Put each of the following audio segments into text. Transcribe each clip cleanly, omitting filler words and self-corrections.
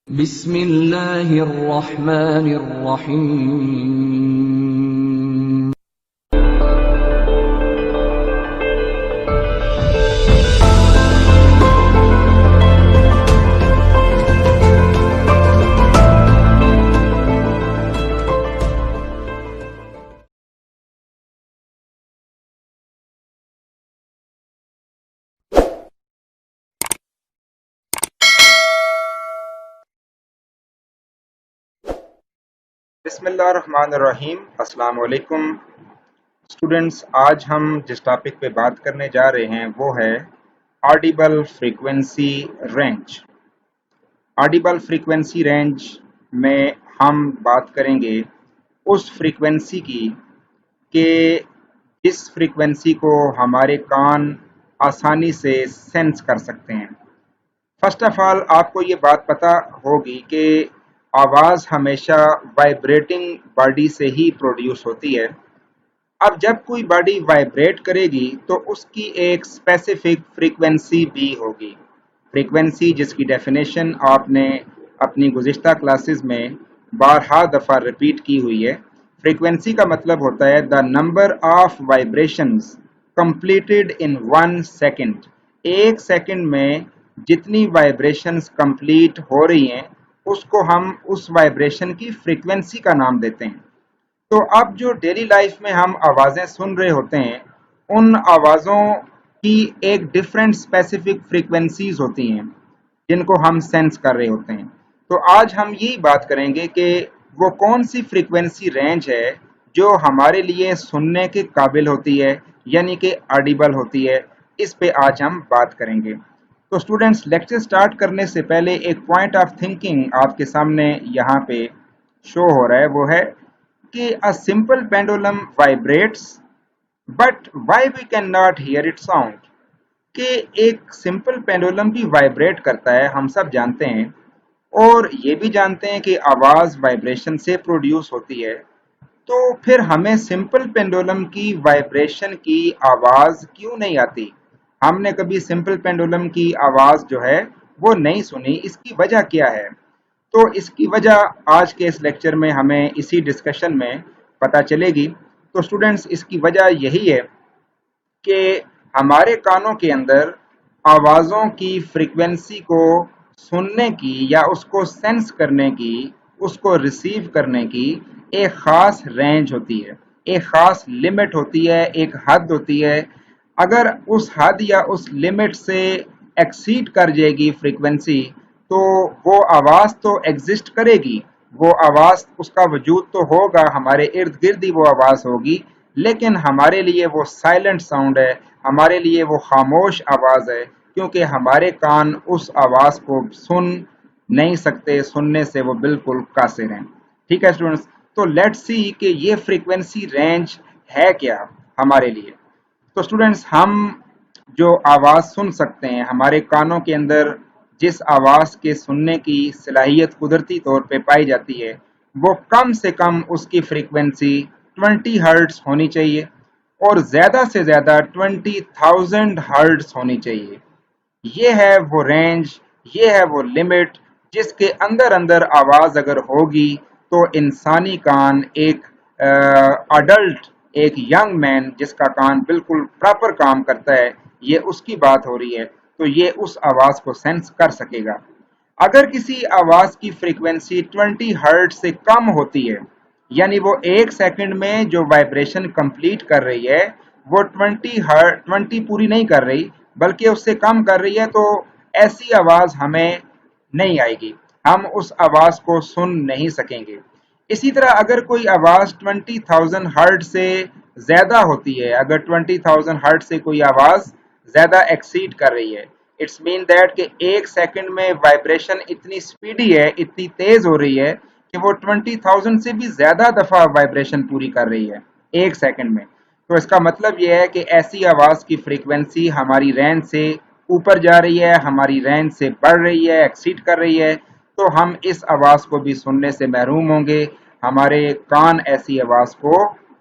بسم اللہ الرحمن الرحیم بسم اللہ الرحمن الرحیم۔ السلام علیکم اسٹوڈنٹس، آج ہم جس ٹاپک پہ بات کرنے جا رہے ہیں وہ ہے audible frequency range. Audible frequency range میں ہم بات کریں گے اس فریکوینسی کی کہ جس فریکوینسی کو ہمارے کان آسانی سے سینس کر سکتے ہیں۔ فرسٹ آف آل آپ کو یہ بات پتہ ہوگی کہ آواز ہمیشہ وائبریٹنگ باڈی سے ہی پروڈیوس ہوتی ہے۔ اب جب کوئی باڈی وائبریٹ کرے گی تو اس کی ایک اسپیسیفک فریکوینسی بھی ہوگی۔ فریکوینسی جس کی ڈیفینیشن آپ نے اپنی گزشتہ کلاسز میں بارہا دفعہ ریپیٹ کی ہوئی ہے۔ فریکوینسی کا مطلب ہوتا ہے the number of vibrations completed in 1 second. ایک سیکنڈ میں جتنی وائبریشنز کمپلیٹ ہو رہی ہیں اس کو ہم اس وائبریشن کی فریکوینسی کا نام دیتے ہیں۔ تو اب جو ڈیلی لائف میں ہم آوازیں سن رہے ہوتے ہیں ان آوازوں کی ایک ڈفرینٹ اسپیسیفک فریکوینسیز ہوتی ہیں جن کو ہم سینس کر رہے ہوتے ہیں۔ تو آج ہم یہی بات کریں گے کہ وہ کون سی فریکوینسی رینج ہے جو ہمارے لیے سننے کے قابل ہوتی ہے، یعنی کہ آڈیبل ہوتی ہے۔ اس پہ آج ہم بات کریں گے۔ تو اسٹوڈنٹس، لیکچر سٹارٹ کرنے سے پہلے ایک پوائنٹ آف تھنکنگ آپ کے سامنے یہاں پہ شو ہو رہا ہے، وہ ہے کہ a simple pendulum vibrates but why we cannot hear its sound۔ کہ ایک سمپل پینڈولم بھی وائبریٹ کرتا ہے، ہم سب جانتے ہیں، اور یہ بھی جانتے ہیں کہ آواز وائبریشن سے پروڈیوس ہوتی ہے، تو پھر ہمیں سمپل پینڈولم کی وائبریشن کی آواز کیوں نہیں آتی؟ ہم نے کبھی سمپل پینڈولم کی آواز جو ہے وہ نہیں سنی، اس کی وجہ کیا ہے؟ تو اس کی وجہ آج کے اس لیکچر میں ہمیں اسی ڈسکشن میں پتہ چلے گی۔ تو اسٹوڈنٹس، اس کی وجہ یہی ہے کہ ہمارے کانوں کے اندر آوازوں کی فریکوینسی کو سننے کی یا اس کو سینس کرنے کی، اس کو ریسیو کرنے کی ایک خاص رینج ہوتی ہے، ایک خاص لمٹ ہوتی ہے، ایک حد ہوتی ہے۔ اگر اس حد یا اس لمٹ سے ایکسیڈ کر جائے گی فریکوینسی تو وہ آواز تو ایگزسٹ کرے گی، وہ آواز، اس کا وجود تو ہوگا، ہمارے ارد گرد ہی وہ آواز ہوگی، لیکن ہمارے لیے وہ سائلنٹ ساؤنڈ ہے، ہمارے لیے وہ خاموش آواز ہے، کیونکہ ہمارے کان اس آواز کو سن نہیں سکتے، سننے سے وہ بالکل قاصر ہیں۔ ٹھیک ہے اسٹوڈنٹس، تو لیٹ سی کہ یہ فریکوینسی رینج ہے کیا ہمارے لیے۔ تو اسٹوڈنٹس، ہم جو آواز سن سکتے ہیں، ہمارے کانوں کے اندر جس آواز کے سننے کی صلاحیت قدرتی طور پہ پائی جاتی ہے وہ کم سے کم اس کی فریکوینسی 20 ہرٹز ہونی چاہیے، اور زیادہ سے زیادہ 20,000 ہرٹز ہونی چاہیے۔ یہ ہے وہ رینج، یہ ہے وہ لمٹ جس کے اندر آواز اگر ہوگی تو انسانی کان، ایک اڈلٹ، ایک ینگ مین جس کا کان بالکل پراپر کام کرتا ہے، یہ اس کی بات ہو رہی ہے، تو یہ اس آواز کو سینس کر سکے گا۔ اگر کسی آواز کی فریکوینسی 20 ہرٹ سے کم ہوتی ہے، یعنی وہ ایک سیکنڈ میں جو وائبریشن کمپلیٹ کر رہی ہے وہ 20 پوری نہیں کر رہی بلکہ اس سے کم کر رہی ہے، تو ایسی آواز ہمیں نہیں آئے گی، ہم اس آواز کو سن نہیں سکیں گے۔ اسی طرح اگر کوئی آواز 20,000 ہرٹ سے زیادہ ہوتی ہے، اگر 20,000 ہرٹ سے کوئی آواز زیادہ ایکسیڈ کر رہی ہے، اٹس مین دیٹ کہ ایک سیکنڈ میں وائبریشن اتنی سپیڈی ہے، اتنی تیز ہو رہی ہے کہ وہ 20,000 سے بھی زیادہ دفعہ وائبریشن پوری کر رہی ہے ایک سیکنڈ میں، تو اس کا مطلب یہ ہے کہ ایسی آواز کی فریکوینسی ہماری رینج سے اوپر جا رہی ہے، ہماری رینج سے بڑھ رہی ہے، ایکسیڈ کر رہی ہے، تو ہم اس آواز کو بھی سننے سے محروم ہوں گے، ہمارے کان ایسی آواز کو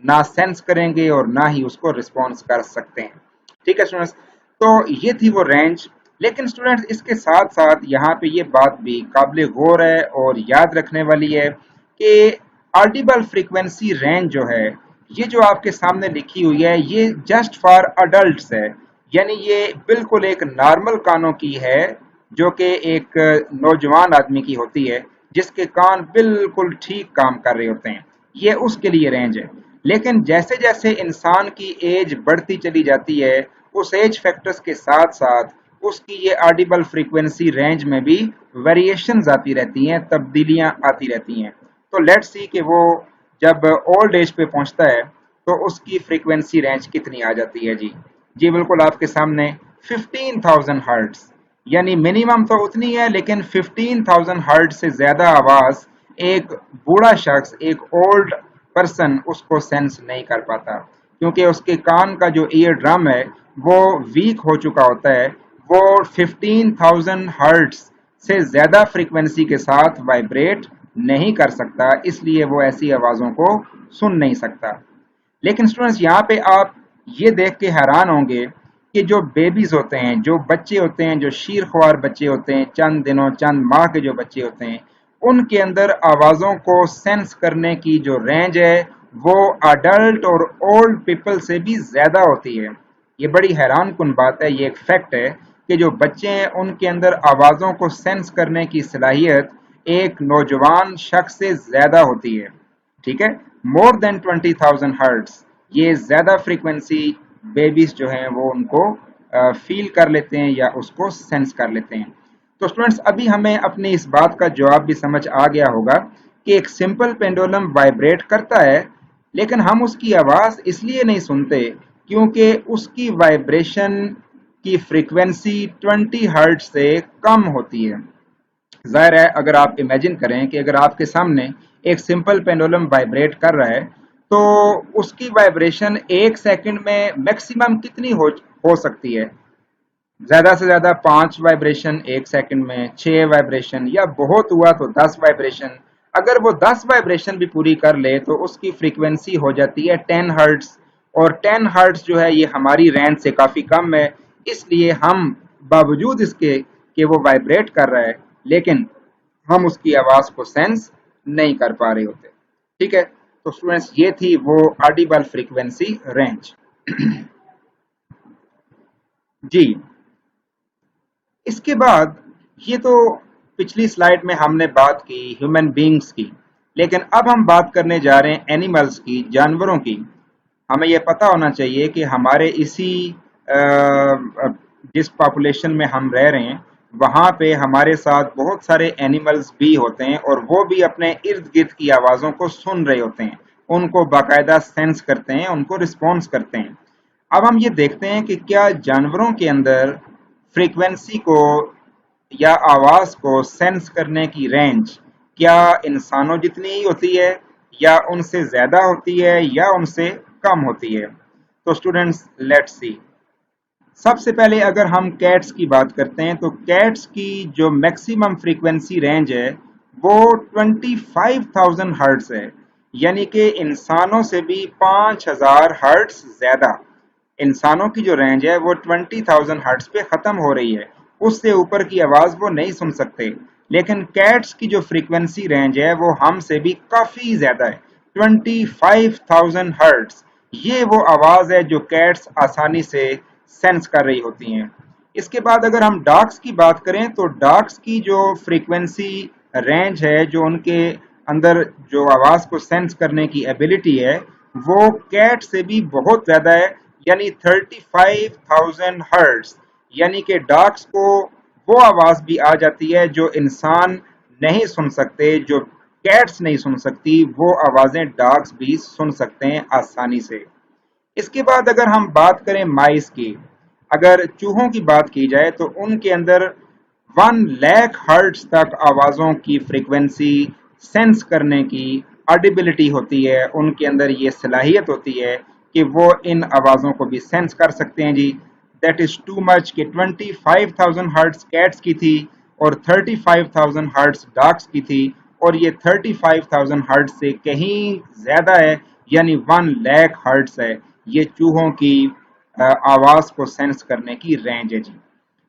نہ سینس کریں گے اور نہ ہی اس کو رسپانس کر سکتے ہیں۔ ٹھیک ہے اسٹوڈنٹس، تو یہ تھی وہ رینج۔ لیکن اسٹوڈنٹس اس کے ساتھ ساتھ یہاں پہ یہ بات بھی قابل غور ہے اور یاد رکھنے والی ہے کہ آڈیبل فریکوینسی رینج جو ہے یہ جو آپ کے سامنے لکھی ہوئی ہے یہ جسٹ فار اڈلٹس ہے، یعنی یہ بالکل ایک نارمل کانوں کی ہے جو کہ ایک نوجوان آدمی کی ہوتی ہے جس کے کان بالکل ٹھیک کام کر رہے ہوتے ہیں، یہ اس کے لیے رینج ہے۔ لیکن جیسے جیسے انسان کی ایج بڑھتی چلی جاتی ہے اس ایج فیکٹرز کے ساتھ ساتھ اس کی یہ آڈیبل فریکوینسی رینج میں بھی ویریشنز آتی رہتی ہیں، تبدیلیاں آتی رہتی ہیں۔ تو لیٹ سی کہ وہ جب اولڈ ایج پہ پہنچتا ہے تو اس کی فریکوینسی رینج کتنی آ جاتی ہے جی بالکل آپ کے سامنے 15,000 ہرٹز، یعنی منیمم تو اتنی ہے لیکن 15,000 ہرٹز سے زیادہ آواز ایک بوڑھا شخص، ایک اولڈ پرسن اس کو سینس نہیں کر پاتا، کیونکہ اس کے کان کا جو ایئر ڈرم ہے وہ ویک ہو چکا ہوتا ہے، وہ 15,000 ہرٹز سے زیادہ فریکوینسی کے ساتھ وائبریٹ نہیں کر سکتا، اس لیے وہ ایسی آوازوں کو سن نہیں سکتا۔ لیکن اسٹوڈنٹس یہاں پہ آپ یہ دیکھ کے حیران ہوں گے کہ جو بیبیز ہوتے ہیں، جو بچے ہوتے ہیں، جو شیر خوار بچے ہوتے ہیں، چند دنوں چند ماہ کے جو بچے ہوتے ہیں، ان کے اندر آوازوں کو سینس کرنے کی جو رینج ہے وہ اڈلٹ اور اولڈ پیپل سے بھی زیادہ ہوتی ہے۔ یہ بڑی حیران کن بات ہے، یہ ایک فیکٹ ہے کہ جو بچے ہیں ان کے اندر آوازوں کو سینس کرنے کی صلاحیت ایک نوجوان شخص سے زیادہ ہوتی ہے، ٹھیک ہے، مور دین 20,000 ہرٹز، یہ زیادہ فریکوینسی بیبیز جو ہیں وہ ان کو فیل کر لیتے ہیں یا اس کو سینس کر لیتے ہیں۔ تو اسٹوڈنٹس ابھی ہمیں اپنی اس بات کا جواب بھی سمجھ آ گیا ہوگا کہ ایک سمپل پینڈولم وائبریٹ کرتا ہے لیکن ہم اس کی آواز اس لیے نہیں سنتے کیونکہ اس کی وائبریشن کی فریکوینسی 20 ہرٹز سے کم ہوتی ہے۔ ظاہر ہے اگر آپ امیجن کریں کہ اگر آپ کے سامنے ایک سمپل پینڈولم وائبریٹ کر رہا ہے تو اس کی وائبریشن ایک سیکنڈ میں میکسیمم کتنی ہو سکتی ہے؟ زیادہ سے زیادہ 5 وائبریشن ایک سیکنڈ میں، 6 وائبریشن، یا بہت ہوا تو 10 وائبریشن۔ اگر وہ 10 وائبریشن بھی پوری کر لے تو اس کی فریکوینسی ہو جاتی ہے 10 ہرٹز، اور 10 ہرٹز جو ہے یہ ہماری رینج سے کافی کم ہے، اس لیے ہم باوجود اس کے کہ وہ وائبریٹ کر رہا ہے لیکن ہم اس کی آواز کو سینس نہیں کر پا رہے ہوتے، ٹھیک ہے۔ تو اسٹوڈنٹس یہ تھی وہ آڈیبل فریکوینسی رینج۔ جی اس کے بعد یہ تو پچھلی سلائیڈ میں ہم نے بات کی ہیومن بینگز کی، لیکن اب ہم بات کرنے جا رہے ہیں اینیملز کی، جانوروں کی۔ ہمیں یہ پتہ ہونا چاہیے کہ ہمارے اسی جس پاپولیشن میں ہم رہ رہے ہیں وہاں پہ ہمارے ساتھ بہت سارے اینیملز بھی ہوتے ہیں اور وہ بھی اپنے ارد گرد کی آوازوں کو سن رہے ہوتے ہیں، ان کو باقاعدہ سینس کرتے ہیں، ان کو رسپونس کرتے ہیں۔ اب ہم یہ دیکھتے ہیں کہ کیا جانوروں کے اندر فریکوینسی کو یا آواز کو سینس کرنے کی رینج کیا انسانوں جتنی ہی ہوتی ہے یا ان سے زیادہ ہوتی ہے یا ان سے کم ہوتی ہے؟ تو اسٹوڈنٹس لیٹ سی، سب سے پہلے اگر ہم کیٹس کی بات کرتے ہیں تو کیٹس کی جو میکسیمم فریکوینسی رینج ہے وہ 25,000 ہرٹز ہے، یعنی کہ انسانوں سے بھی 5,000 ہرٹز زیادہ۔ انسانوں کی جو رینج ہے وہ 20,000 ہرٹز پہ ختم ہو رہی ہے، اس سے اوپر کی آواز وہ نہیں سن سکتے، لیکن کیٹس کی جو فریکوینسی رینج ہے وہ ہم سے بھی کافی زیادہ ہے، 25,000 ہرٹز۔ یہ وہ آواز ہے جو کیٹس آسانی سے سینس کر رہی ہوتی ہیں۔ اس کے بعد اگر ہم ڈاگس کی بات کریں تو ڈاگس کی جو فریکوینسی رینج ہے، جو ان کے اندر جو آواز کو سینس کرنے کی ایبلٹی ہے وہ کیٹ سے بھی بہت زیادہ ہے، یعنی 35,000 ہرٹز، یعنی کہ ڈاگس کو وہ آواز بھی آ جاتی ہے جو انسان نہیں سن سکتے، جو کیٹس نہیں سن سکتی، وہ آوازیں ڈاگس بھی سن سکتے ہیں آسانی سے۔ اس کے بعد اگر ہم بات کریں مائس کی، اگر چوہوں کی بات کی جائے تو ان کے اندر 1 لاکھ ہرٹز تک آوازوں کی فریکوینسی سینس کرنے کی آڈیبلٹی ہوتی ہے، ان کے اندر یہ صلاحیت ہوتی ہے کہ وہ ان آوازوں کو بھی سینس کر سکتے ہیں جی۔ دیٹ از ٹو مچ کہ 25,000 ہرٹز کیٹس کی تھی اور 35,000 ہرٹز ڈاگس کی تھی، اور یہ 35,000 ہرٹز سے کہیں زیادہ ہے، یعنی 1 لاکھ ہرٹز ہے، یہ چوہوں کی آواز کو سینس کرنے کی رینج ہے جی۔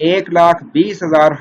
1,20,000